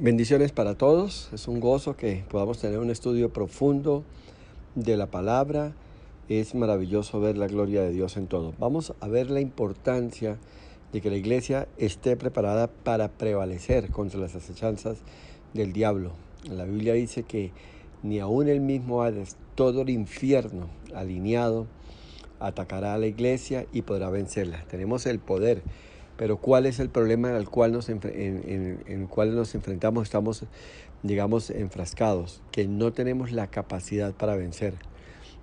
Bendiciones para todos. Es un gozo que podamos tener un estudio profundo de la palabra. Es maravilloso ver la gloria de Dios en todo. Vamos a ver la importancia de que la iglesia esté preparada para prevalecer contra las acechanzas del diablo. La Biblia dice que ni aún el mismo Hades, todo el infierno alineado, atacará a la iglesia y podrá vencerla. Tenemos el poder. Pero ¿cuál es el problema al cual en el cual nos enfrentamos? Estamos, digamos, enfrascados, que no tenemos la capacidad para vencer.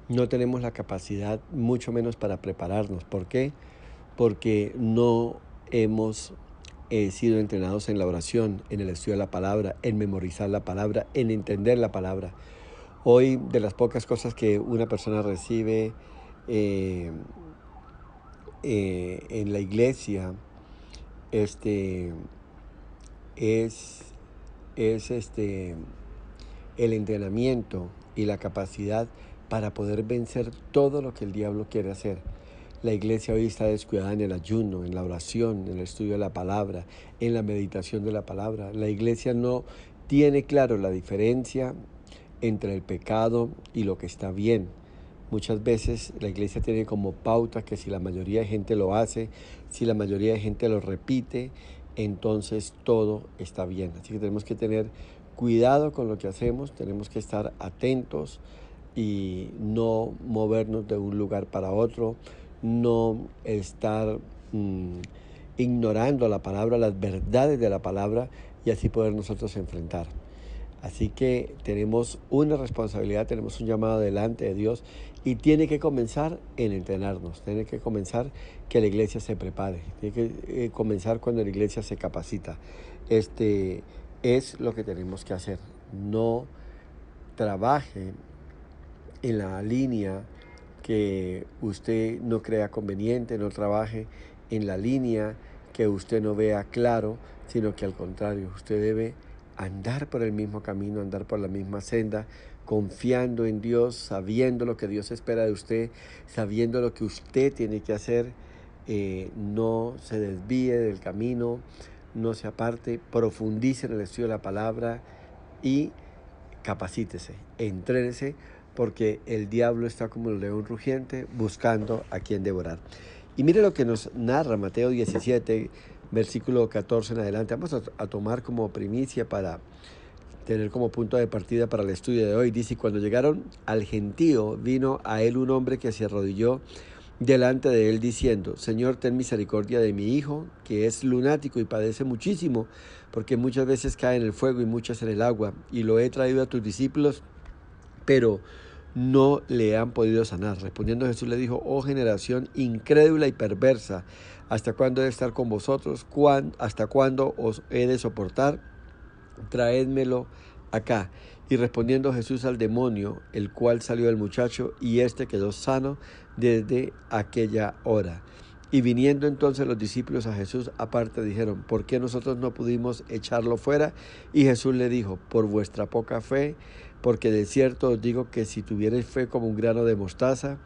No tenemos la capacidad, mucho menos para prepararnos. ¿Por qué? Porque no hemos sido entrenados en la oración, en el estudio de la palabra, en memorizar la palabra, en entender la palabra. Hoy, de las pocas cosas que una persona recibe en la iglesia, es el entrenamiento y la capacidad para poder vencer todo lo que el diablo quiere hacer. La iglesia hoy está descuidada en el ayuno, en la oración, en el estudio de la palabra, en la meditación de la palabra. La iglesia no tiene claro la diferencia entre el pecado y lo que está bien. Muchas veces la iglesia tiene como pauta que si la mayoría de gente lo hace, si la mayoría de gente lo repite, entonces todo está bien. Así que tenemos que tener cuidado con lo que hacemos, tenemos que estar atentos y no movernos de un lugar para otro, no estar ignorando la palabra, las verdades de la palabra, y así poder nosotros enfrentar. Así que tenemos una responsabilidad, tenemos un llamado delante de Dios y tiene que comenzar en entrenarnos, tiene que comenzar que la iglesia se prepare, tiene que comenzar cuando la iglesia se capacita. Es lo que tenemos que hacer. No trabaje en la línea que usted no crea conveniente, no trabaje en la línea que usted no vea claro, sino que al contrario, usted debe andar por el mismo camino, andar por la misma senda, confiando en Dios, sabiendo lo que Dios espera de usted, sabiendo lo que usted tiene que hacer. No se desvíe del camino, no se aparte, profundice en el estudio de la palabra y capacítese, entrénese, porque el diablo está como el león rugiente buscando a quien devorar. Y mire lo que nos narra Mateo 17, versículo 14 en adelante. Vamos a tomar como primicia para tener como punto de partida para el estudio de hoy. Dice: cuando llegaron al gentío, vino a él un hombre que se arrodilló delante de él diciendo: Señor, ten misericordia de mi hijo, que es lunático y padece muchísimo, porque muchas veces cae en el fuego y muchas en el agua, y lo he traído a tus discípulos, pero no le han podido sanar. Respondiendo Jesús le dijo: oh generación incrédula y perversa, ¿hasta cuándo he de estar con vosotros? ¿Hasta cuándo os he de soportar? Traédmelo acá. Y respondiendo Jesús al demonio, el cual salió del muchacho, y éste quedó sano desde aquella hora. Y viniendo entonces los discípulos a Jesús aparte, dijeron: ¿por qué nosotros no pudimos echarlo fuera? Y Jesús le dijo: por vuestra poca fe, porque de cierto os digo que si tuvierais fe como un grano de mostaza,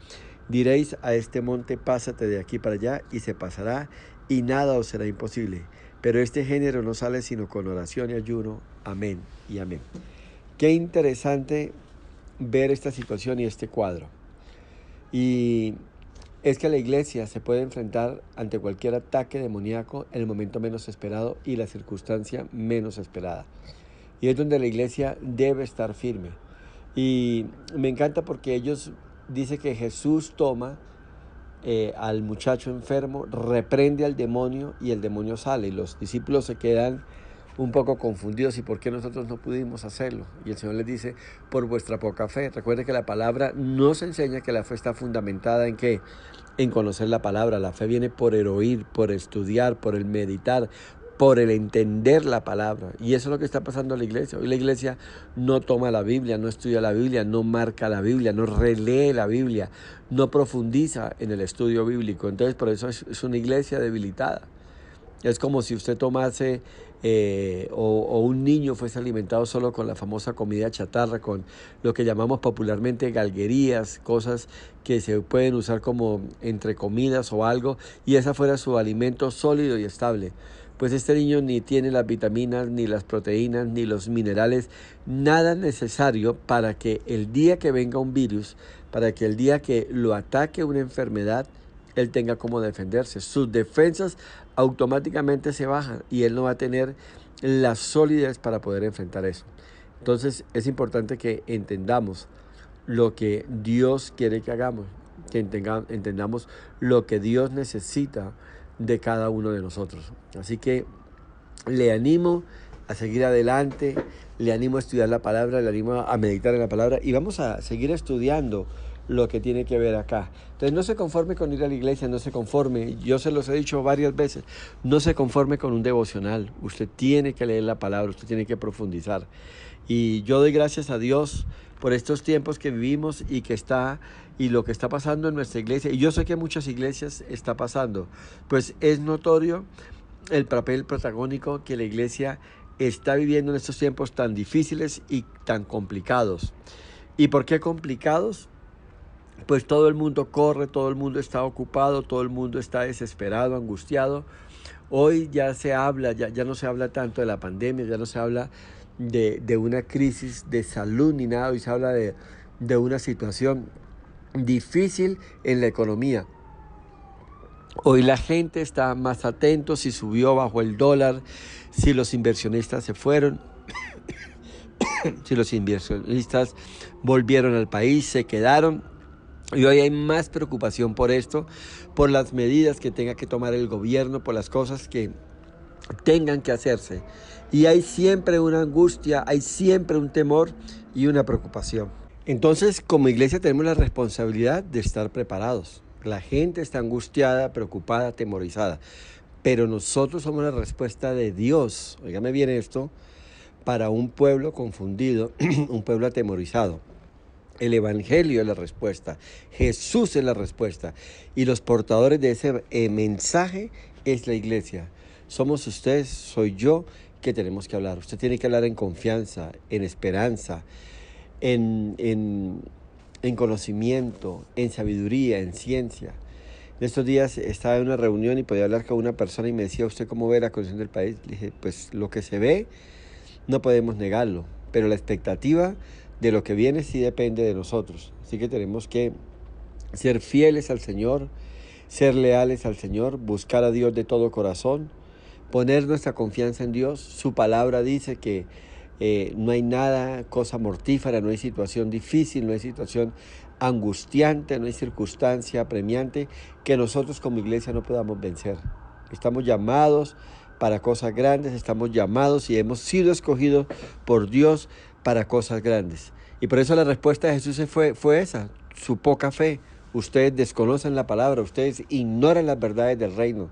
diréis a este monte: pásate de aquí para allá, y se pasará, y nada os será imposible. Pero este género no sale sino con oración y ayuno. Amén y amén. Qué interesante ver esta situación y este cuadro. Y es que la iglesia se puede enfrentar ante cualquier ataque demoníaco en el momento menos esperado y la circunstancia menos esperada. Y es donde la iglesia debe estar firme. Y me encanta porque ellos dicen que Jesús toma al muchacho enfermo, reprende al demonio y el demonio sale. Y los discípulos se quedan un poco confundidos: ¿y por qué nosotros no pudimos hacerlo? Y el Señor les dice: por vuestra poca fe. Recuerde que la palabra nos enseña que la fe está fundamentada en ¿qué? En conocer la palabra. La fe viene por el oír, por estudiar, por el meditar, por el entender la palabra. Y eso es lo que está pasando en la iglesia. Hoy la iglesia no toma la Biblia, no estudia la Biblia, no marca la Biblia, no relee la Biblia, no profundiza en el estudio bíblico. Entonces, por eso es una iglesia debilitada. Es como si usted tomase o un niño fuese alimentado solo con la famosa comida chatarra, con lo que llamamos popularmente galguerías, cosas que se pueden usar como entre comidas o algo, y esa fuera su alimento sólido y estable. pues este niño ni tiene las vitaminas, ni las proteínas, ni los minerales, nada necesario para que el día que venga un virus, para que el día que lo ataque una enfermedad, él tenga cómo defenderse. Sus defensas automáticamente se bajan y él no va a tener la solidez para poder enfrentar eso. Entonces es importante que entendamos lo que Dios quiere que hagamos, que entendamos lo que Dios necesita de cada uno de nosotros. Así que le animo a seguir adelante, le animo a estudiar la palabra, le animo a meditar en la palabra y vamos a seguir estudiando lo que tiene que ver acá. Entonces no se conforme con ir a la iglesia, no se conforme, yo se los he dicho varias veces, no se conforme con un devocional, usted tiene que leer la palabra, usted tiene que profundizar. Y yo doy gracias a Dios por estos tiempos que vivimos y lo que está pasando en nuestra iglesia. Y yo sé que en muchas iglesias está pasando, pues es notorio el papel protagónico que la iglesia está viviendo en estos tiempos tan difíciles y tan complicados. ¿Y por qué complicados? Pues todo el mundo corre, todo el mundo está ocupado, todo el mundo está desesperado, angustiado. Hoy ya se habla, ya no se habla tanto de la pandemia, ya no se habla de una crisis de salud ni nada, hoy se habla de una situación difícil en la economía. Hoy la gente está más atento si subió bajo el dólar, si los inversionistas se fueron, si los inversionistas volvieron al país, se quedaron. Y hoy hay más preocupación por esto, por las medidas que tenga que tomar el gobierno, por las cosas que tengan que hacerse. Y hay siempre una angustia, hay siempre un temor y una preocupación. Entonces, como iglesia tenemos la responsabilidad de estar preparados. La gente está angustiada, preocupada, atemorizada. Pero nosotros somos la respuesta de Dios, óigame bien esto, para un pueblo confundido, un pueblo atemorizado. El Evangelio es la respuesta, Jesús es la respuesta y los portadores de ese mensaje es la iglesia. Somos ustedes, soy yo, que tenemos que hablar. Usted tiene que hablar en confianza, en esperanza, en conocimiento, en sabiduría, en ciencia. En estos días estaba en una reunión y podía hablar con una persona y me decía, ¿usted cómo ve la condición del país? Le dije, pues lo que se ve no podemos negarlo, pero la expectativa de lo que viene sí depende de nosotros. Así que tenemos que ser fieles al Señor, ser leales al Señor, buscar a Dios de todo corazón, poner nuestra confianza en Dios. Su palabra dice que no hay nada, cosa mortífera, no hay situación difícil, no hay situación angustiante, no hay circunstancia apremiante que nosotros como iglesia no podamos vencer. Estamos llamados para cosas grandes, estamos llamados y hemos sido escogidos por Dios para cosas grandes. Y por eso la respuesta de Jesús fue esa, su poca fe. Ustedes desconocen la palabra, ustedes ignoran las verdades del reino,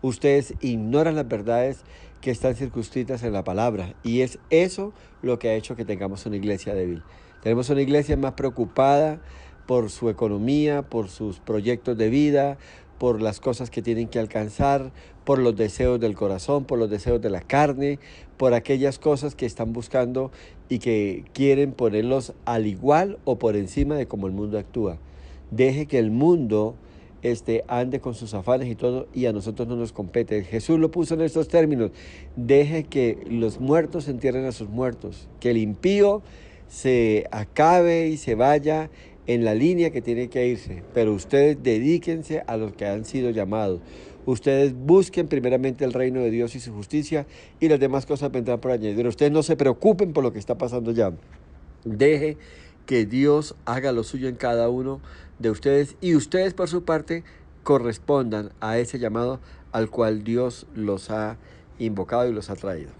ustedes ignoran las verdades que están circunscritas en la palabra. Y es eso lo que ha hecho que tengamos una iglesia débil. Tenemos una iglesia más preocupada por su economía, por sus proyectos de vida, por las cosas que tienen que alcanzar, por los deseos del corazón, por los deseos de la carne, por aquellas cosas que están buscando y que quieren ponerlos al igual o por encima de cómo el mundo actúa. Deje que el mundo ande con sus afanes y todo, y a nosotros no nos compete. Jesús lo puso en estos términos: deje que los muertos entierren a sus muertos, que el impío se acabe y se vaya en la línea que tiene que irse, pero ustedes dedíquense a los que han sido llamados. Ustedes busquen primeramente el reino de Dios y su justicia, y las demás cosas vendrán por añadidura. Ustedes no se preocupen por lo que está pasando ya. Deje que Dios haga lo suyo en cada uno de ustedes, y ustedes por su parte correspondan a ese llamado al cual Dios los ha invocado y los ha traído.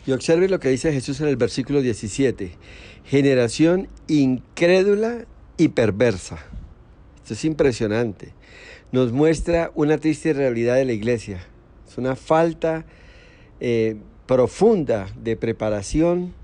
Y observen lo que dice Jesús en el versículo 17. Generación incrédula y perversa. Esto es impresionante. Nos muestra una triste realidad de la iglesia. Es una falta profunda de preparación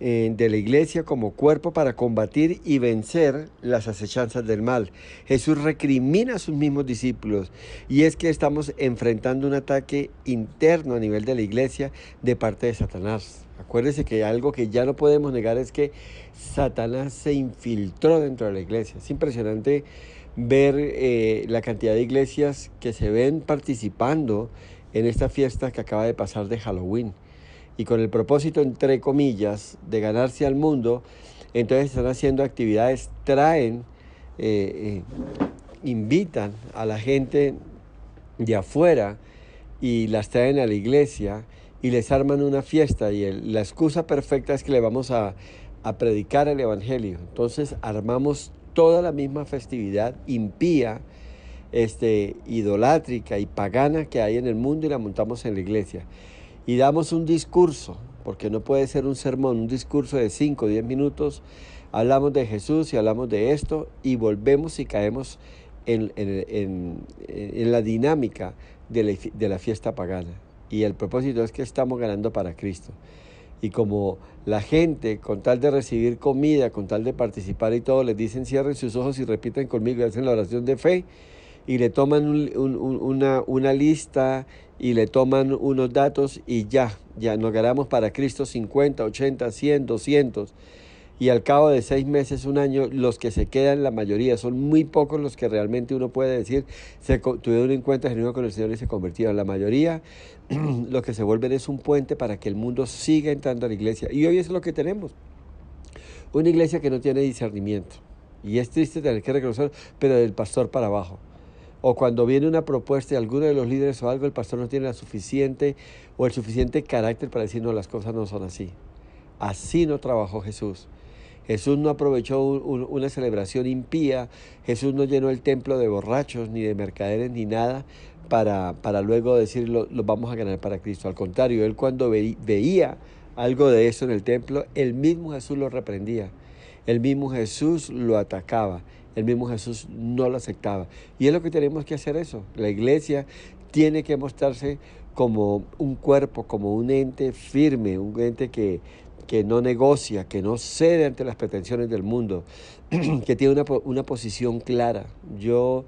de la iglesia como cuerpo para combatir y vencer las acechanzas del mal. Jesús recrimina a sus mismos discípulos, y es que estamos enfrentando un ataque interno a nivel de la iglesia de parte de Satanás. Acuérdense que algo que ya no podemos negar es que Satanás se infiltró dentro de la iglesia. Es impresionante ver la cantidad de iglesias que se ven participando en esta fiesta que acaba de pasar de Halloween. Y con el propósito, entre comillas, de ganarse al mundo, entonces están haciendo actividades, traen, invitan a la gente de afuera y las traen a la iglesia y les arman una fiesta y la excusa perfecta es que le vamos a predicar el evangelio. Entonces armamos toda la misma festividad impía, idolátrica y pagana que hay en el mundo y la montamos en la iglesia. Y damos un discurso, porque no puede ser un sermón, un discurso de 5 o 10 minutos, hablamos de Jesús y hablamos de esto y volvemos y caemos en la dinámica de la fiesta pagana. Y el propósito es que estamos ganando para Cristo. Y como la gente, con tal de recibir comida, con tal de participar y todo, les dicen cierren sus ojos y repiten conmigo y hacen la oración de fe, y le toman una lista y le toman unos datos y ya nos ganamos para Cristo 50, 80, 100, 200. Y al cabo de 6 meses, un año, los que se quedan, la mayoría, son muy pocos los que realmente uno puede decir, tuvieron un encuentro genuino con el Señor y se convirtieron. La mayoría, lo que se vuelven es un puente para que el mundo siga entrando a la iglesia. Y hoy es lo que tenemos. Una iglesia que no tiene discernimiento. Y es triste tener que reconocer, pero del pastor para abajo. O cuando viene una propuesta de alguno de los líderes o algo, el pastor no tiene el suficiente carácter para decir, no, las cosas no son así. Así no trabajó Jesús. Jesús no aprovechó una celebración impía, Jesús no llenó el templo de borrachos, ni de mercaderes, ni nada, para luego decir, los vamos a ganar para Cristo. Al contrario, él cuando veía algo de eso en el templo, el mismo Jesús lo reprendía, el mismo Jesús lo atacaba, el mismo Jesús no lo aceptaba. Y es lo que tenemos que hacer eso. La iglesia tiene que mostrarse como un cuerpo, como un ente firme, un ente que no negocia, que no cede ante las pretensiones del mundo, que tiene una posición clara. Yo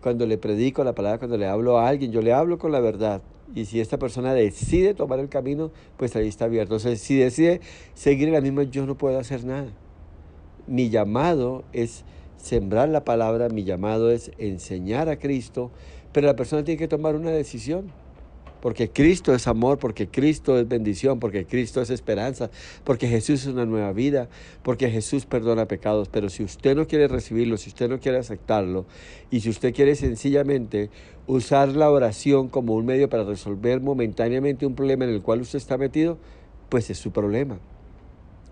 cuando le predico la palabra, cuando le hablo a alguien, yo le hablo con la verdad. Y si esta persona decide tomar el camino, pues ahí está abierto. Entonces, si decide seguir en la misma, yo no puedo hacer nada. Mi llamado es sembrar la palabra, mi llamado es enseñar a Cristo, pero la persona tiene que tomar una decisión. Porque Cristo es amor, porque Cristo es bendición, porque Cristo es esperanza, porque Jesús es una nueva vida, porque Jesús perdona pecados. Pero si usted no quiere recibirlo, si usted no quiere aceptarlo, y si usted quiere sencillamente usar la oración como un medio para resolver momentáneamente un problema en el cual usted está metido, pues es su problema.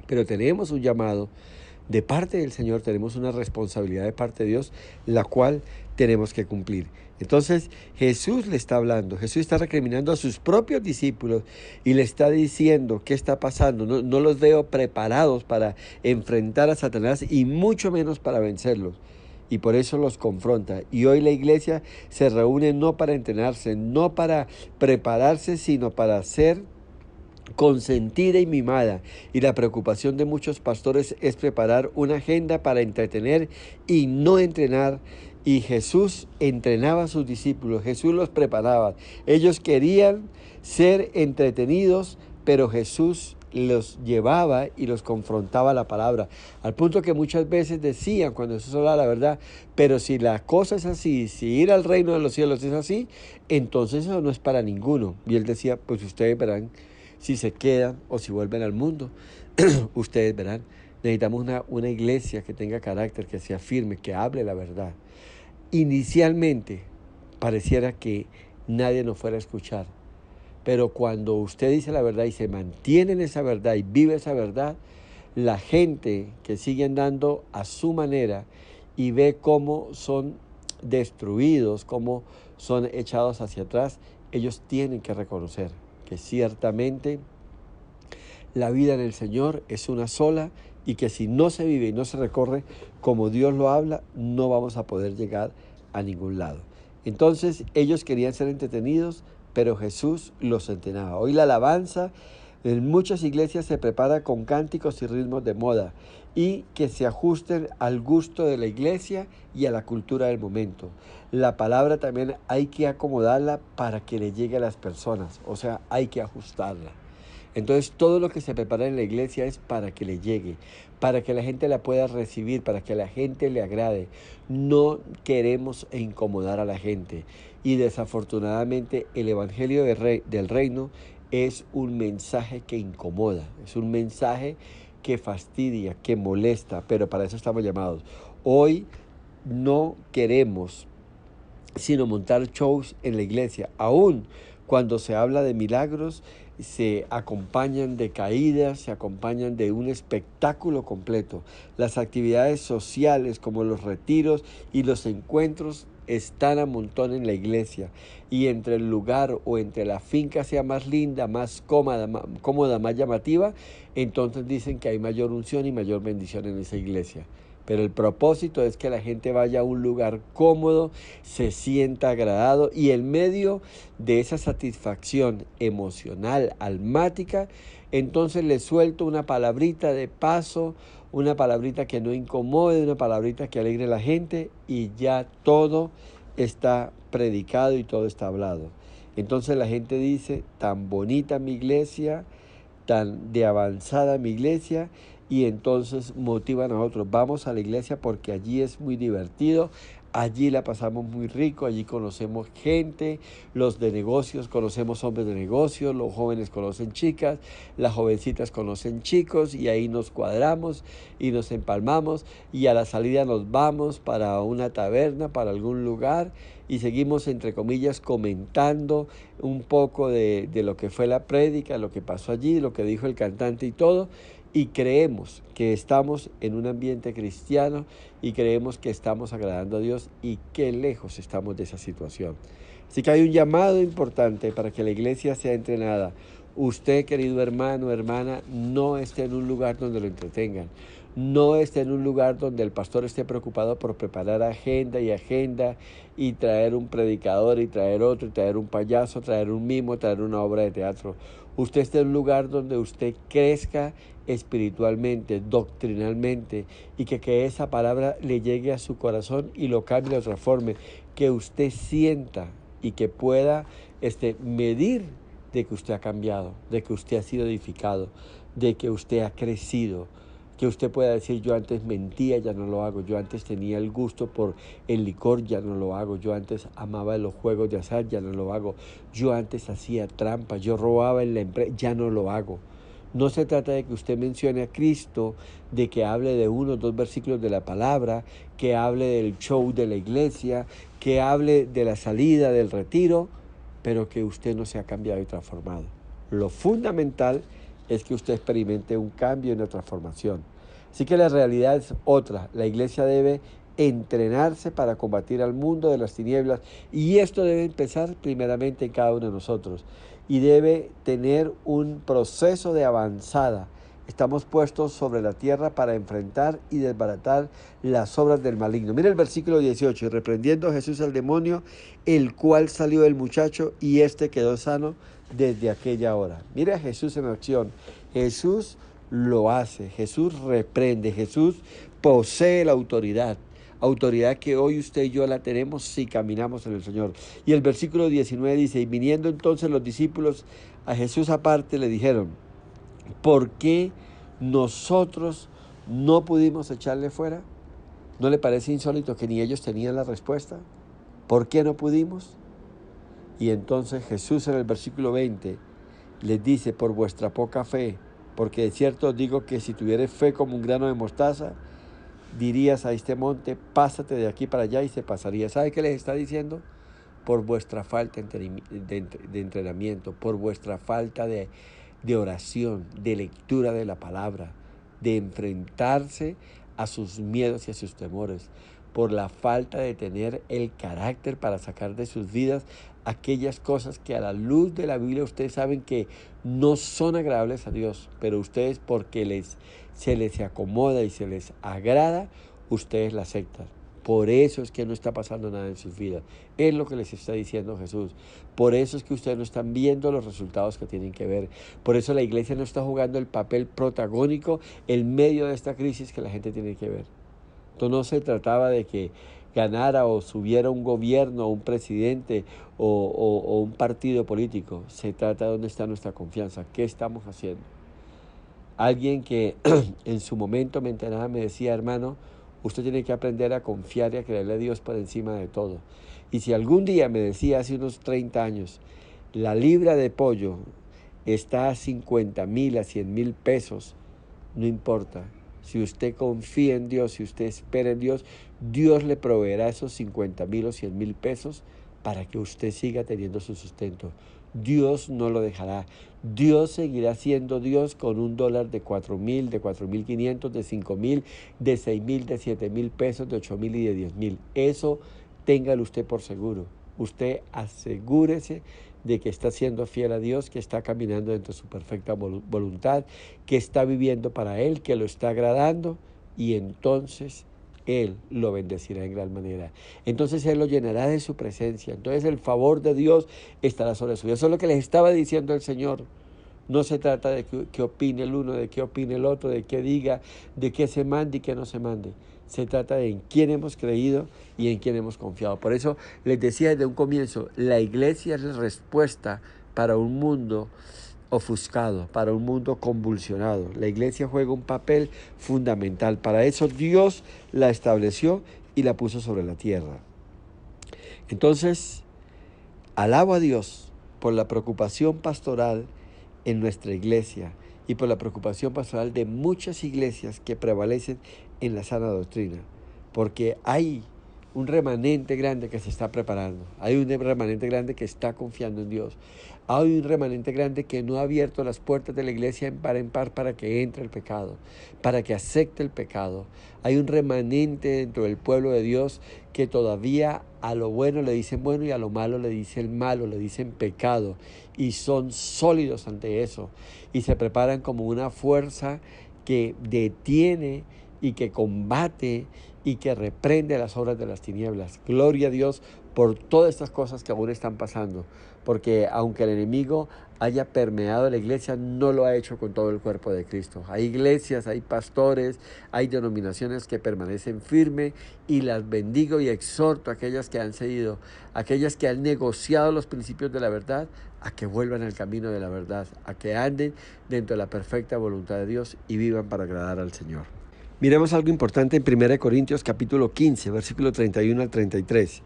Pero tenemos un llamado de parte del Señor, tenemos una responsabilidad de parte de Dios, la cual tenemos que cumplir. Entonces Jesús le está hablando, Jesús está recriminando a sus propios discípulos y le está diciendo qué está pasando. No los veo preparados para enfrentar a Satanás y mucho menos para vencerlos. Y por eso los confronta. Y hoy la iglesia se reúne no para entrenarse, no para prepararse, sino para ser consentida y mimada. Y la preocupación de muchos pastores es preparar una agenda para entretener y no entrenar. Y Jesús entrenaba a sus discípulos, Jesús los preparaba. Ellos querían ser entretenidos, pero Jesús los llevaba y los confrontaba a la palabra. Al punto que muchas veces decían, cuando Jesús hablaba la verdad, pero si la cosa es así, si ir al reino de los cielos es así, entonces eso no es para ninguno. Y él decía, pues ustedes verán si se quedan o si vuelven al mundo. Ustedes verán. Necesitamos una iglesia que tenga carácter, que sea firme, que hable la verdad. Inicialmente pareciera que nadie nos fuera a escuchar, pero cuando usted dice la verdad y se mantiene en esa verdad y vive esa verdad, la gente que sigue andando a su manera y ve cómo son destruidos, cómo son echados hacia atrás, ellos tienen que reconocer que ciertamente la vida en el Señor es una sola y que si no se vive y no se recorre como Dios lo habla, no vamos a poder llegar a ningún lado. Entonces ellos querían ser entretenidos, pero Jesús los entrenaba. Hoy la alabanza en muchas iglesias se prepara con cánticos y ritmos de moda y que se ajusten al gusto de la iglesia y a la cultura del momento. La palabra también hay que acomodarla para que le llegue a las personas, o sea, hay que ajustarla. Entonces todo lo que se prepara en la iglesia es para que le llegue, para que la gente la pueda recibir, para que la gente le agrade. No queremos incomodar a la gente. Y desafortunadamente el Evangelio del Reino es un mensaje que incomoda, es un mensaje que fastidia, que molesta, pero para eso estamos llamados. Hoy no queremos sino montar shows en la iglesia. Aún cuando se habla de milagros, se acompañan de caídas, se acompañan de un espectáculo completo. Las actividades sociales como los retiros y los encuentros están a montón en la iglesia, y entre el lugar o entre la finca sea más linda, más cómoda, más llamativa, entonces dicen que hay mayor unción y mayor bendición en esa iglesia. Pero el propósito es que la gente vaya a un lugar cómodo, se sienta agradado, y en medio de esa satisfacción emocional, almática, entonces le suelto una palabrita de paso, una palabrita que no incomode, una palabrita que alegre a la gente, y ya todo está predicado y todo está hablado. Entonces la gente dice, tan bonita mi iglesia, tan de avanzada mi iglesia, y entonces motivan a otros. Vamos a la iglesia porque allí es muy divertido, allí la pasamos muy rico, allí conocemos gente, los de negocios conocemos hombres de negocios, los jóvenes conocen chicas, las jovencitas conocen chicos, y ahí nos cuadramos y nos empalmamos, y a la salida nos vamos para una taberna, para algún lugar, y seguimos entre comillas comentando un poco de lo que fue la prédica, lo que pasó allí, lo que dijo el cantante y todo, y creemos que estamos en un ambiente cristiano y creemos que estamos agradando a Dios, y qué lejos estamos de esa situación. Así que hay un llamado importante para que la iglesia sea entrenada. Usted, querido hermano, hermana, no esté en un lugar donde lo entretengan. No esté en un lugar donde el pastor esté preocupado por preparar agenda y traer un predicador y traer otro, y traer un payaso, traer un mimo, traer una obra de teatro. Usted esté en un lugar donde usted crezca espiritualmente, doctrinalmente, y que esa palabra le llegue a su corazón y lo cambie, lo transforme, que usted sienta y que pueda medir de que usted ha cambiado, de que usted ha sido edificado, de que usted ha crecido, que usted pueda decir, yo antes mentía, ya no lo hago, yo antes tenía el gusto por el licor, ya no lo hago, yo antes amaba los juegos de azar, ya no lo hago, yo antes hacía trampas, yo robaba en la empresa, ya no lo hago. No se trata de que usted mencione a Cristo, de que hable de 1 o 2 versículos de la palabra, que hable del show de la iglesia, que hable de la salida, del retiro, pero que usted no se ha cambiado y transformado. Lo fundamental es que usted experimente un cambio y una transformación. Así que la realidad es otra. La iglesia debe entrenarse para combatir al mundo de las tinieblas, y esto debe empezar primeramente en cada uno de nosotros, y debe tener un proceso de avanzada. Estamos puestos sobre la tierra para enfrentar y desbaratar las obras del maligno. Mira el versículo 18. Y reprendiendo Jesús al demonio, el cual salió del muchacho, y éste quedó sano desde aquella hora. Mira a Jesús en acción. Jesús lo hace. Jesús reprende. Jesús posee la autoridad. Autoridad que hoy usted y yo la tenemos si caminamos en el Señor. Y el versículo 19 dice, y viniendo entonces los discípulos a Jesús aparte, le dijeron, ¿por qué nosotros no pudimos echarle fuera? ¿No le parece insólito que ni ellos tenían la respuesta? ¿Por qué no pudimos? Y entonces Jesús en el versículo 20 les dice, por vuestra poca fe, porque de cierto os digo que si tuvierais fe como un grano de mostaza, dirías a este monte, pásate de aquí para allá, y se pasaría. ¿Sabe qué les está diciendo? Por vuestra falta de entrenamiento, por vuestra falta de oración, de lectura de la palabra, de enfrentarse a sus miedos y a sus temores, por la falta de tener el carácter para sacar de sus vidas aquellas cosas que a la luz de la Biblia ustedes saben que no son agradables a Dios, pero ustedes porque se les acomoda y se les agrada, ustedes la aceptan. Por eso es que no está pasando nada en sus vidas. Es lo que les está diciendo Jesús. Por eso es que ustedes no están viendo los resultados que tienen que ver. Por eso la iglesia no está jugando el papel protagónico en medio de esta crisis que la gente tiene que ver. Entonces no se trataba de que ganara o subiera un gobierno, un presidente o un partido político. Se trata de dónde está nuestra confianza, qué estamos haciendo. Alguien que en su momento me enteraba me decía, hermano, usted tiene que aprender a confiar y a creerle a Dios por encima de todo. Y si algún día me decía hace unos 30 años, la libra de pollo está a 50,000, a 100,000 pesos, no importa. Si usted confía en Dios, si usted espera en Dios, Dios le proveerá esos 50,000 o 100,000 pesos para que usted siga teniendo su sustento. Dios no lo dejará. Dios seguirá siendo Dios con un dólar de 4,000, de 4,500, de 5,000, de 6,000, de 7,000 pesos, de 8,000 y de 10,000. Eso téngalo usted por seguro. Usted asegúrese de que está siendo fiel a Dios, que está caminando dentro de su perfecta voluntad, que está viviendo para Él, que lo está agradando, y entonces Él lo bendecirá en gran manera. Entonces Él lo llenará de su presencia. Entonces el favor de Dios estará sobre su vida. Eso es lo que les estaba diciendo el Señor. No se trata de qué opine el uno, de qué opine el otro, de qué diga, de qué se mande y qué no se mande. Se trata de en quién hemos creído y en quién hemos confiado. Por eso les decía desde un comienzo, la iglesia es la respuesta para un mundo ofuscado, para un mundo convulsionado. La iglesia juega un papel fundamental. Para eso Dios la estableció y la puso sobre la tierra. Entonces, alabo a Dios por la preocupación pastoral en nuestra iglesia y por la preocupación pastoral de muchas iglesias que prevalecen en la sana doctrina, porque hay un remanente grande que se está preparando, hay un remanente grande que está confiando en Dios, hay un remanente grande que no ha abierto las puertas de la iglesia en par para que entre el pecado, para que acepte el pecado. Hay un remanente dentro del pueblo de Dios que todavía a lo bueno le dicen bueno y a lo malo le dicen malo, le dicen pecado, y son sólidos ante eso y se preparan como una fuerza que detiene y que combate y que reprende las obras de las tinieblas. Gloria a Dios por todas estas cosas que aún están pasando, porque aunque el enemigo haya permeado la iglesia, no lo ha hecho con todo el cuerpo de Cristo. Hay iglesias, hay pastores, hay denominaciones que permanecen firmes, y las bendigo y exhorto a aquellas que han cedido, aquellas que han negociado los principios de la verdad, a que vuelvan al camino de la verdad, a que anden dentro de la perfecta voluntad de Dios y vivan para agradar al Señor. Miremos algo importante en 1 Corintios capítulo 15, versículo 31 al 33.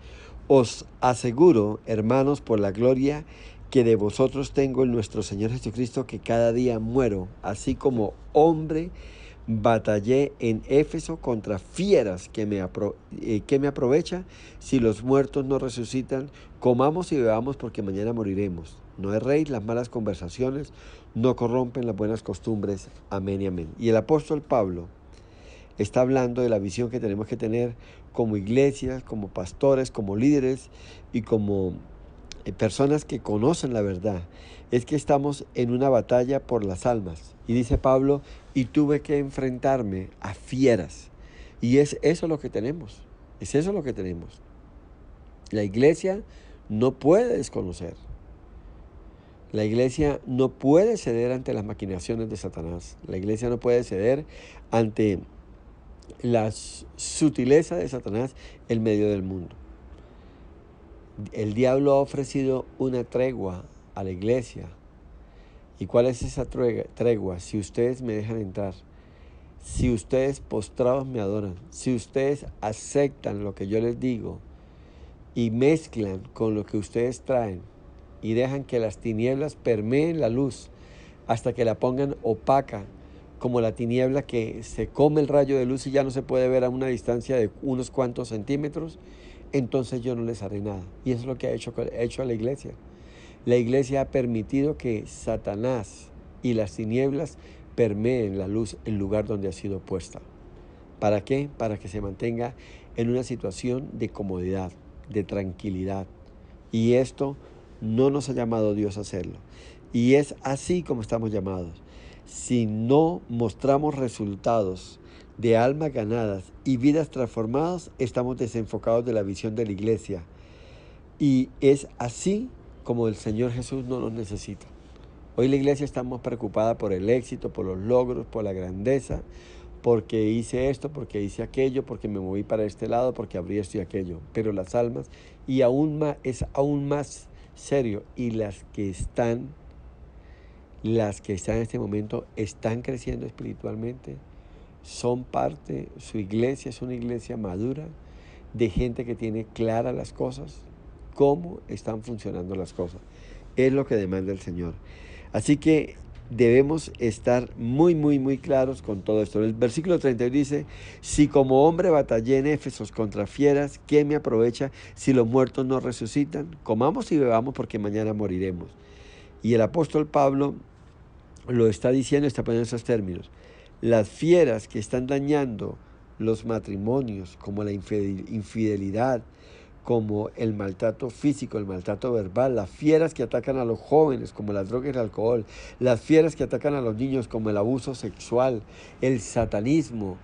Os aseguro, hermanos, por la gloria que de vosotros tengo en nuestro Señor Jesucristo, que cada día muero, así como hombre batallé en Éfeso contra fieras que me aprovecha si los muertos no resucitan. Comamos y bebamos porque mañana moriremos. No erréis, las malas conversaciones no corrompen las buenas costumbres. Amén y amén. Y el apóstol Pablo está hablando de la visión que tenemos que tener como iglesias, como pastores, como líderes y como personas que conocen la verdad. Es que estamos en una batalla por las almas. Y dice Pablo, y tuve que enfrentarme a fieras. Y es eso lo que tenemos. Es eso lo que tenemos. La iglesia no puede desconocer. La iglesia no puede ceder ante las maquinaciones de Satanás. La iglesia no puede ceder ante la sutileza de Satanás en medio del mundo. El diablo ha ofrecido una tregua a la iglesia. ¿Y cuál es esa tregua? Si ustedes me dejan entrar, si ustedes postrados me adoran, si ustedes aceptan lo que yo les digo y mezclan con lo que ustedes traen y dejan que las tinieblas permeen la luz hasta que la pongan opaca, como la tiniebla que se come el rayo de luz y ya no se puede ver a una distancia de unos cuantos centímetros, entonces yo no les haré nada. Y eso es lo que ha hecho a la iglesia. La iglesia ha permitido que Satanás y las tinieblas permeen la luz en el lugar donde ha sido puesta. ¿Para qué? Para que se mantenga en una situación de comodidad, de tranquilidad. Y esto no nos ha llamado Dios a hacerlo. Y es así como estamos llamados. Si no mostramos resultados de almas ganadas y vidas transformadas, estamos desenfocados de la visión de la iglesia. Y es así como el Señor Jesús no nos necesita. Hoy la iglesia está más preocupada por el éxito, por los logros, por la grandeza, porque hice esto, porque hice aquello, porque me moví para este lado, porque abrí esto y aquello. Pero las almas, y aún más, es aún más serio, y las que están en este momento, están creciendo espiritualmente, son parte, su iglesia es una iglesia madura, de gente que tiene claras las cosas, cómo están funcionando las cosas. Es lo que demanda el Señor. Así que debemos estar muy claros con todo esto. El versículo 32 dice: si como hombre batallé en Éfeso contra fieras, ¿qué me aprovecha si los muertos no resucitan? Comamos y bebamos porque mañana moriremos. Y el apóstol Pablo lo está diciendo, está poniendo esos términos. Las fieras que están dañando los matrimonios, como la infidelidad, como el maltrato físico, el maltrato verbal, las fieras que atacan a los jóvenes, como las drogas y el alcohol, las fieras que atacan a los niños, como el abuso sexual, el satanismo,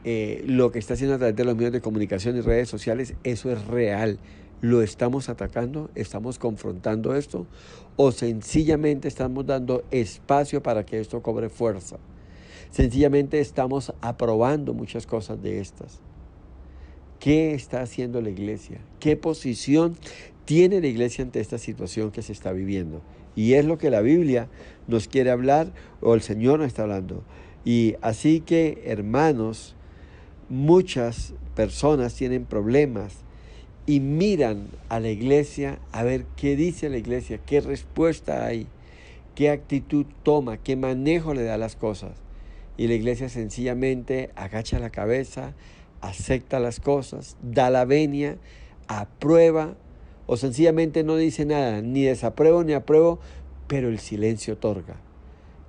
lo que está haciendo a través de los medios de comunicación y redes sociales, eso es real. ¿Lo estamos atacando? ¿Estamos confrontando esto? ¿O sencillamente estamos dando espacio para que esto cobre fuerza? Sencillamente estamos aprobando muchas cosas de estas. ¿Qué está haciendo la iglesia? ¿Qué posición tiene la iglesia ante esta situación que se está viviendo? Y es lo que la Biblia nos quiere hablar, o el Señor nos está hablando. Y así que, hermanos, muchas personas tienen problemas y miran a la iglesia a ver qué dice la iglesia, qué respuesta hay, qué actitud toma, qué manejo le da a las cosas. Y la iglesia sencillamente agacha la cabeza, acepta las cosas, da la venia, aprueba, o sencillamente no dice nada, ni desapruebo ni apruebo, pero el silencio otorga.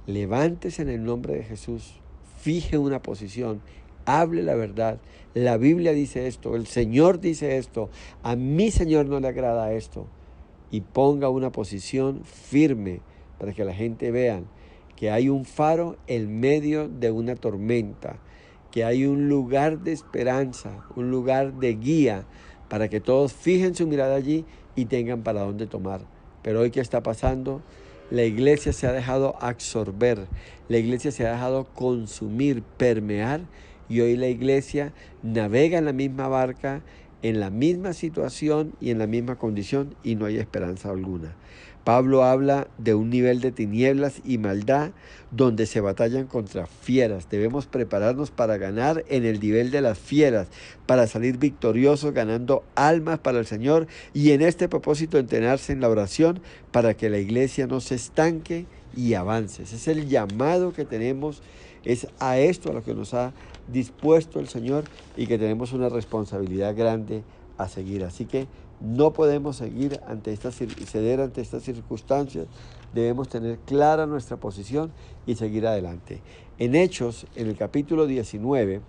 Levántese en el nombre de Jesús, fije una posición, hable la verdad. La Biblia dice esto, el Señor dice esto, a mi Señor no le agrada esto. Y ponga una posición firme para que la gente vea que hay un faro en medio de una tormenta, que hay un lugar de esperanza, un lugar de guía, para que todos fijen su mirada allí y tengan para dónde tomar. Pero hoy, ¿qué está pasando? La iglesia se ha dejado absorber, la iglesia se ha dejado consumir, permear, y hoy la iglesia navega en la misma barca, en la misma situación y en la misma condición, y no hay esperanza alguna. Pablo habla de un nivel de tinieblas y maldad donde se batallan contra fieras. Debemos prepararnos para ganar en el nivel de las fieras, para salir victoriosos ganando almas para el Señor, y en este propósito entrenarse en la oración para que la iglesia no se estanque y avance. Ese es el llamado que tenemos, es a esto a lo que nos ha dispuesto el Señor, y que tenemos una responsabilidad grande a seguir. Así que no podemos ceder ante estas circunstancias. Debemos tener clara nuestra posición y seguir adelante. En Hechos, en el capítulo 19,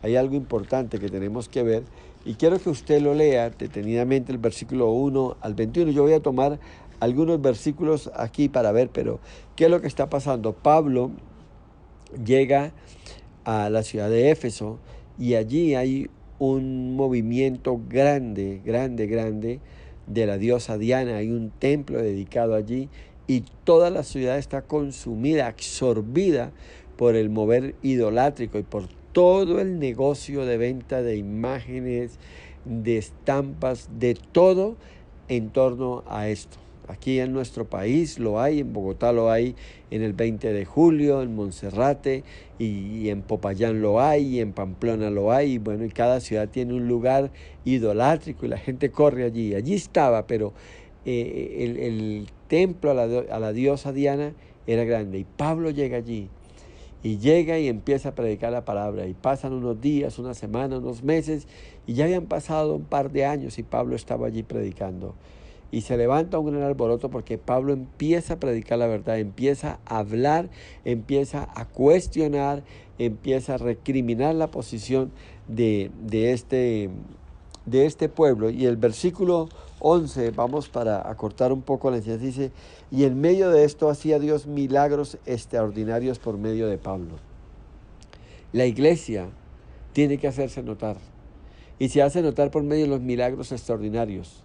hay algo importante que tenemos que ver, y quiero que usted lo lea detenidamente, el versículo 1 al 21. Yo voy a tomar algunos versículos aquí para ver, pero ¿qué es lo que está pasando? Pablo llega a la ciudad de Éfeso, y allí hay un movimiento grande de la diosa Diana. Hay un templo dedicado allí, y toda la ciudad está consumida, absorbida por el mover idolátrico y por todo el negocio de venta de imágenes, de estampas, de todo en torno a esto. Aquí en nuestro país lo hay, en Bogotá lo hay, en el 20 de julio, en Monserrate, y en Popayán lo hay, y en Pamplona lo hay. Bueno, y cada ciudad tiene un lugar idolátrico y la gente corre allí. Allí estaba, pero el templo a la diosa Diana era grande. Y Pablo llega allí, y llega y empieza a predicar la palabra. Y pasan unos días, una semana, unos meses, y ya habían pasado un par de años y Pablo estaba allí predicando. Y se levanta un gran alboroto porque Pablo empieza a predicar la verdad, empieza a hablar, empieza a cuestionar, empieza a recriminar la posición de este pueblo. Y el versículo 11, vamos para acortar un poco la enseñanza, dice: y en medio de esto hacía Dios milagros extraordinarios por medio de Pablo. La iglesia tiene que hacerse notar, y se hace notar por medio de los milagros extraordinarios,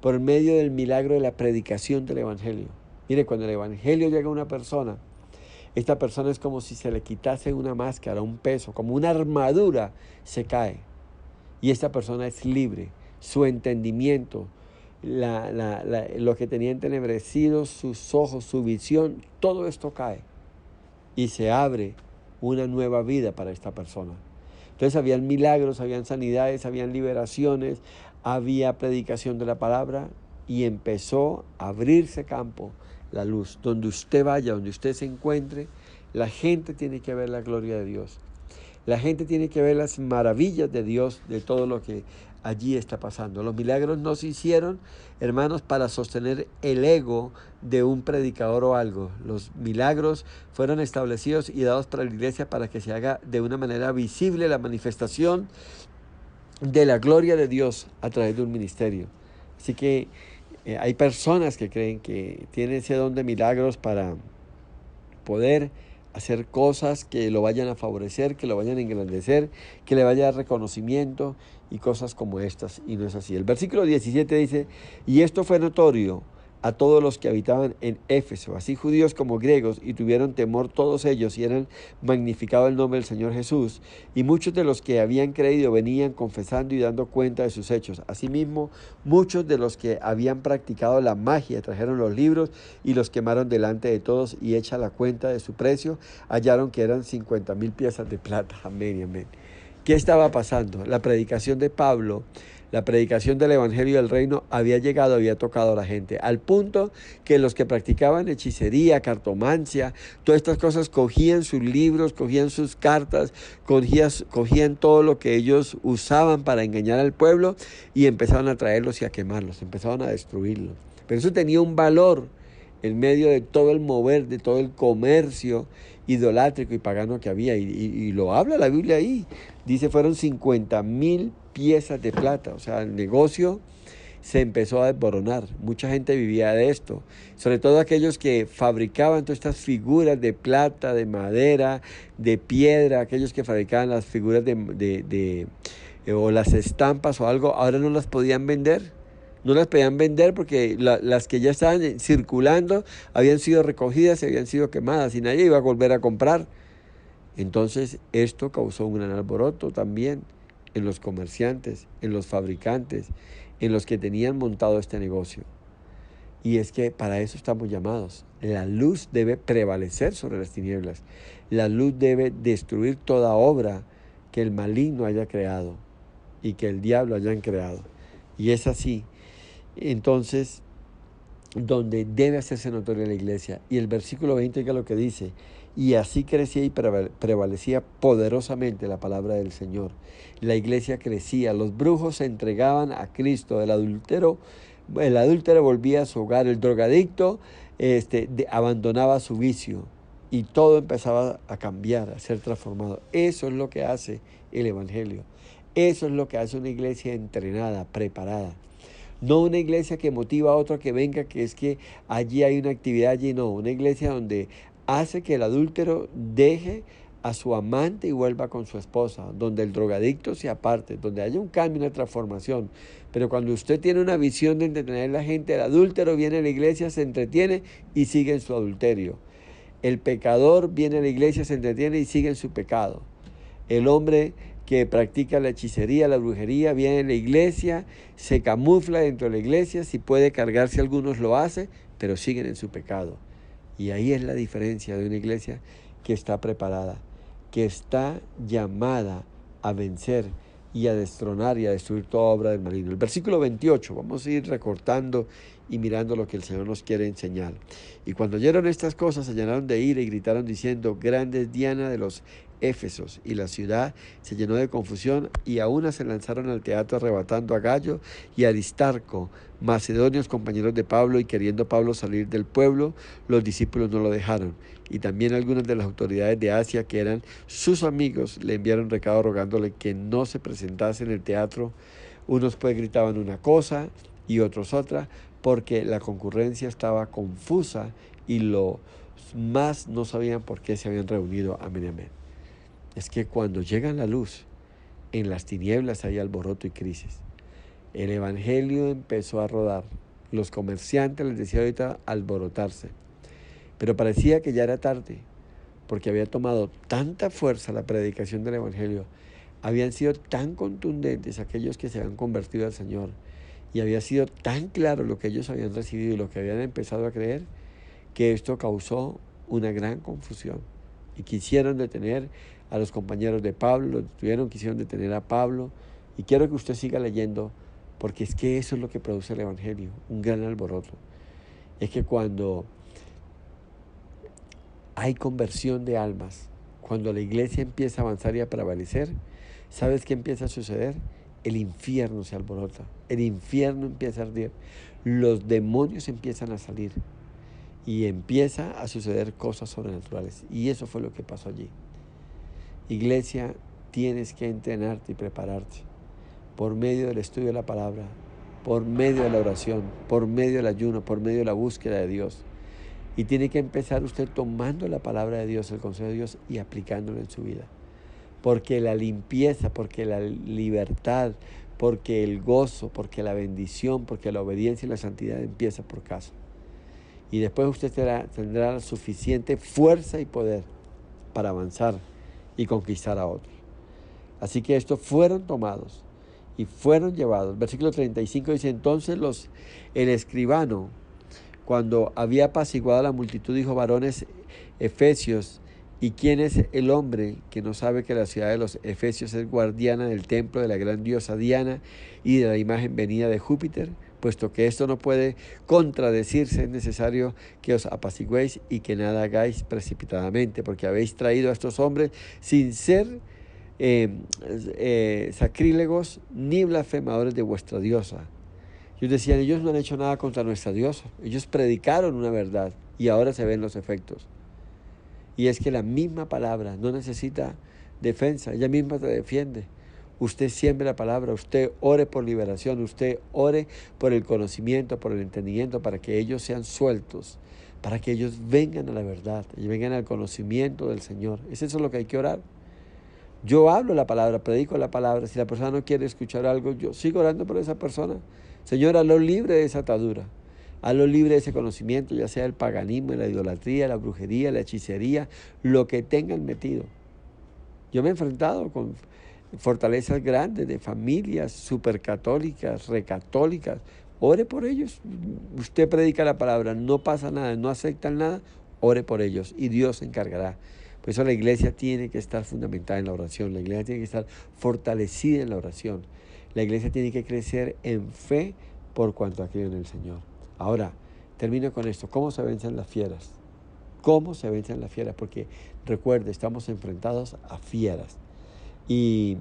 por medio del milagro de la predicación del evangelio. Mire, cuando el evangelio llega a una persona, Esta persona es como si se le quitase una máscara, un peso, como una armadura se cae. Y esta persona es libre. Su entendimiento, lo que tenía entenebrecido, sus ojos, su visión, todo esto cae. Y se abre una nueva vida para esta persona. Entonces habían milagros, habían sanidades, habían liberaciones, había predicación de la palabra y empezó a abrirse campo, la luz. Donde usted vaya, donde usted se encuentre, la gente tiene que ver la gloria de Dios. La gente tiene que ver las maravillas de Dios, de todo lo que allí está pasando. Los milagros no se hicieron, hermanos, para sostener el ego de un predicador o algo. Los milagros fueron establecidos y dados para la iglesia para que se haga de una manera visible la manifestación de la gloria de Dios a través de un ministerio. Así que hay personas que creen que tienen ese don de milagros para poder hacer cosas que lo vayan a favorecer, que lo vayan a engrandecer, que le vaya a dar reconocimiento y cosas como estas, y no es así. El versículo 17 dice, y esto fue notorio a todos los que habitaban en Éfeso, así judíos como griegos, y tuvieron temor todos ellos, y eran magnificado el nombre del Señor Jesús. Y muchos de los que habían creído venían confesando y dando cuenta de sus hechos. Asimismo, muchos de los que habían practicado la magia trajeron los libros y los quemaron delante de todos, y hecha la cuenta de su precio, hallaron que eran 50,000 piezas de plata. Amén y amén. ¿Qué estaba pasando? La predicación de Pablo, la predicación del Evangelio del Reino había llegado, había tocado a la gente, al punto que los que practicaban hechicería, cartomancia, todas estas cosas, cogían sus libros, cogían sus cartas, cogían todo lo que ellos usaban para engañar al pueblo y empezaban a traerlos y a quemarlos, empezaban a destruirlos. Pero eso tenía un valor en medio de todo el mover, de todo el comercio idolátrico y pagano que había, y lo habla la Biblia ahí. Dice, fueron 50,000 piezas de plata, o sea, el negocio se empezó a desboronar. Mucha gente vivía de esto, sobre todo aquellos que fabricaban todas estas figuras de plata, de madera, de piedra, aquellos que fabricaban las figuras o las estampas o algo, ahora no las podían vender. No las podían vender porque las que ya estaban circulando habían sido recogidas y habían sido quemadas y nadie iba a volver a comprar. Entonces esto causó un gran alboroto también en los comerciantes, en los fabricantes, en los que tenían montado este negocio. Y es que para eso estamos llamados. La luz debe prevalecer sobre las tinieblas. La luz debe destruir toda obra que el maligno haya creado y que el diablo haya creado. Y es así. Entonces, donde debe hacerse notoria la iglesia. Y el versículo 20 que es lo que dice, y así crecía y prevalecía poderosamente la palabra del Señor. La iglesia crecía, los brujos se entregaban a Cristo, el adúltero volvía a su hogar, el drogadicto abandonaba su vicio y todo empezaba a cambiar, a ser transformado. Eso es lo que hace el Evangelio. Eso es lo que hace una iglesia entrenada, preparada. No una iglesia que motiva a otro a que venga, que es que allí hay una actividad, allí no. Una iglesia donde hace que el adúltero deje a su amante y vuelva con su esposa, donde el drogadicto se aparte, donde haya un cambio, una transformación. Pero cuando usted tiene una visión de entretener a la gente, el adúltero viene a la iglesia, se entretiene y sigue en su adulterio. El pecador viene a la iglesia, se entretiene y sigue en su pecado. El hombre que practica la hechicería, la brujería, viene a la iglesia, se camufla dentro de la iglesia, si puede cargarse algunos lo hace, pero siguen en su pecado. Y ahí es la diferencia de una iglesia que está preparada, que está llamada a vencer y a destronar y a destruir toda obra del maligno. El versículo 28, vamos a ir recortando y mirando lo que el Señor nos quiere enseñar. Y cuando oyeron estas cosas, se llenaron de ira y gritaron diciendo, grande es Diana de los Éfesos, y la ciudad se llenó de confusión, y a una se lanzaron al teatro arrebatando a Gallo y a Aristarco, macedonios compañeros de Pablo, y queriendo Pablo salir del pueblo, los discípulos no lo dejaron. Y también algunas de las autoridades de Asia, que eran sus amigos, le enviaron recado rogándole que no se presentase en el teatro. Unos pues gritaban una cosa y otros otra, porque la concurrencia estaba confusa y los más no sabían por qué se habían reunido. Amén, amén. Es que cuando llega la luz, en las tinieblas hay alboroto y crisis. El Evangelio empezó a rodar. Los comerciantes, les decía ahorita, alborotarse. Pero parecía que ya era tarde, porque había tomado tanta fuerza la predicación del Evangelio, habían sido tan contundentes aquellos que se habían convertido al Señor, y había sido tan claro lo que ellos habían recibido y lo que habían empezado a creer, que esto causó una gran confusión. Y quisieron detener a los compañeros de Pablo, quisieron detener a Pablo. Y quiero que usted siga leyendo, porque es que eso es lo que produce el Evangelio, un gran alboroto. Es que cuando hay conversión de almas, cuando la iglesia empieza a avanzar y a prevalecer, ¿sabes qué empieza a suceder? El infierno se alborota, el infierno empieza a arder, los demonios empiezan a salir y empieza a suceder cosas sobrenaturales. Y eso fue lo que pasó allí. Iglesia, tienes que entrenarte y prepararte por medio del estudio de la palabra, por medio de la oración, por medio del ayuno, por medio de la búsqueda de Dios. Y tiene que empezar usted tomando la palabra de Dios, el consejo de Dios, y aplicándolo en su vida. Porque la limpieza, porque la libertad, porque el gozo, porque la bendición, porque la obediencia y la santidad empieza por casa. Y después usted tendrá la suficiente fuerza y poder para avanzar y conquistar a otros. Así que estos fueron tomados y fueron llevados. Versículo 35 dice: entonces el escribano, cuando había apaciguado a la multitud, dijo: varones efesios, ¿y quién es el hombre que no sabe que la ciudad de los efesios es guardiana del templo de la gran diosa Diana y de la imagen venida de Júpiter? Puesto que esto no puede contradecirse, es necesario que os apaciguéis y que nada hagáis precipitadamente, porque habéis traído a estos hombres sin ser sacrílegos ni blasfemadores de vuestra diosa. Ellos decían: ellos no han hecho nada contra nuestra diosa, ellos predicaron una verdad y ahora se ven los efectos. Y es que la misma palabra no necesita defensa, ella misma te defiende. Usted siembre la palabra, usted ore por liberación, usted ore por el conocimiento, por el entendimiento, para que ellos sean sueltos, para que ellos vengan a la verdad, y vengan al conocimiento del Señor. Es eso lo que hay que orar. Yo hablo la palabra, predico la palabra. Si la persona no quiere escuchar algo, yo sigo orando por esa persona. Señor, hazlo libre de esa atadura. Hazlo libre de ese conocimiento, ya sea el paganismo, la idolatría, la brujería, la hechicería, lo que tengan metido. Yo me he enfrentado con fortalezas grandes de familias supercatólicas, recatólicas. Ore por ellos. Usted predica la palabra, no pasa nada, no aceptan nada, ore por ellos y Dios se encargará. Por eso la iglesia tiene que estar fundamentada en la oración, la iglesia tiene que estar fortalecida en la oración. La iglesia tiene que crecer en fe por cuanto ha creído en el Señor. Ahora, termino con esto. ¿Cómo se vencen las fieras? ¿Cómo se vencen las fieras? Porque recuerde, estamos enfrentados a fieras. Y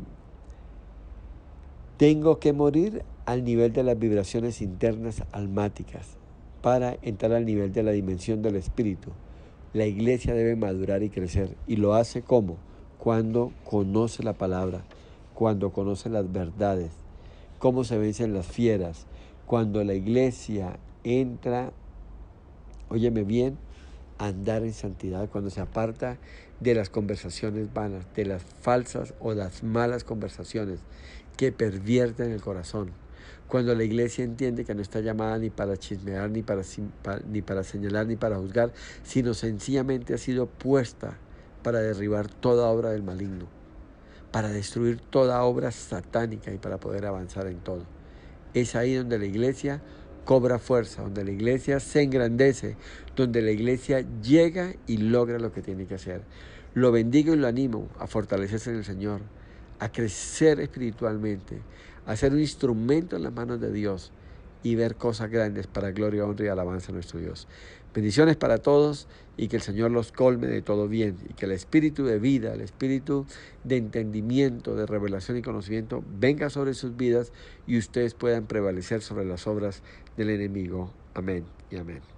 tengo que morir al nivel de las vibraciones internas almáticas para entrar al nivel de la dimensión del espíritu. La iglesia debe madurar y crecer. ¿Y lo hace cómo? Cuando conoce la palabra, cuando conoce las verdades. ¿Cómo se vencen las fieras? Cuando la iglesia entra, óyeme bien, a andar en santidad, cuando se aparta de las conversaciones vanas, de las falsas o las malas conversaciones que pervierten el corazón. Cuando la iglesia entiende que no está llamada ni para chismear, ni para señalar, ni para juzgar, sino sencillamente ha sido puesta para derribar toda obra del maligno, para destruir toda obra satánica y para poder avanzar en todo. Es ahí donde la iglesia cobra fuerza, donde la iglesia se engrandece, donde la iglesia llega y logra lo que tiene que hacer. Lo bendigo y lo animo a fortalecerse en el Señor, a crecer espiritualmente, a ser un instrumento en las manos de Dios y ver cosas grandes para gloria, honra y alabanza a nuestro Dios. Bendiciones para todos y que el Señor los colme de todo bien y que el espíritu de vida, el espíritu de entendimiento, de revelación y conocimiento venga sobre sus vidas y ustedes puedan prevalecer sobre las obras del enemigo. Amén y amén.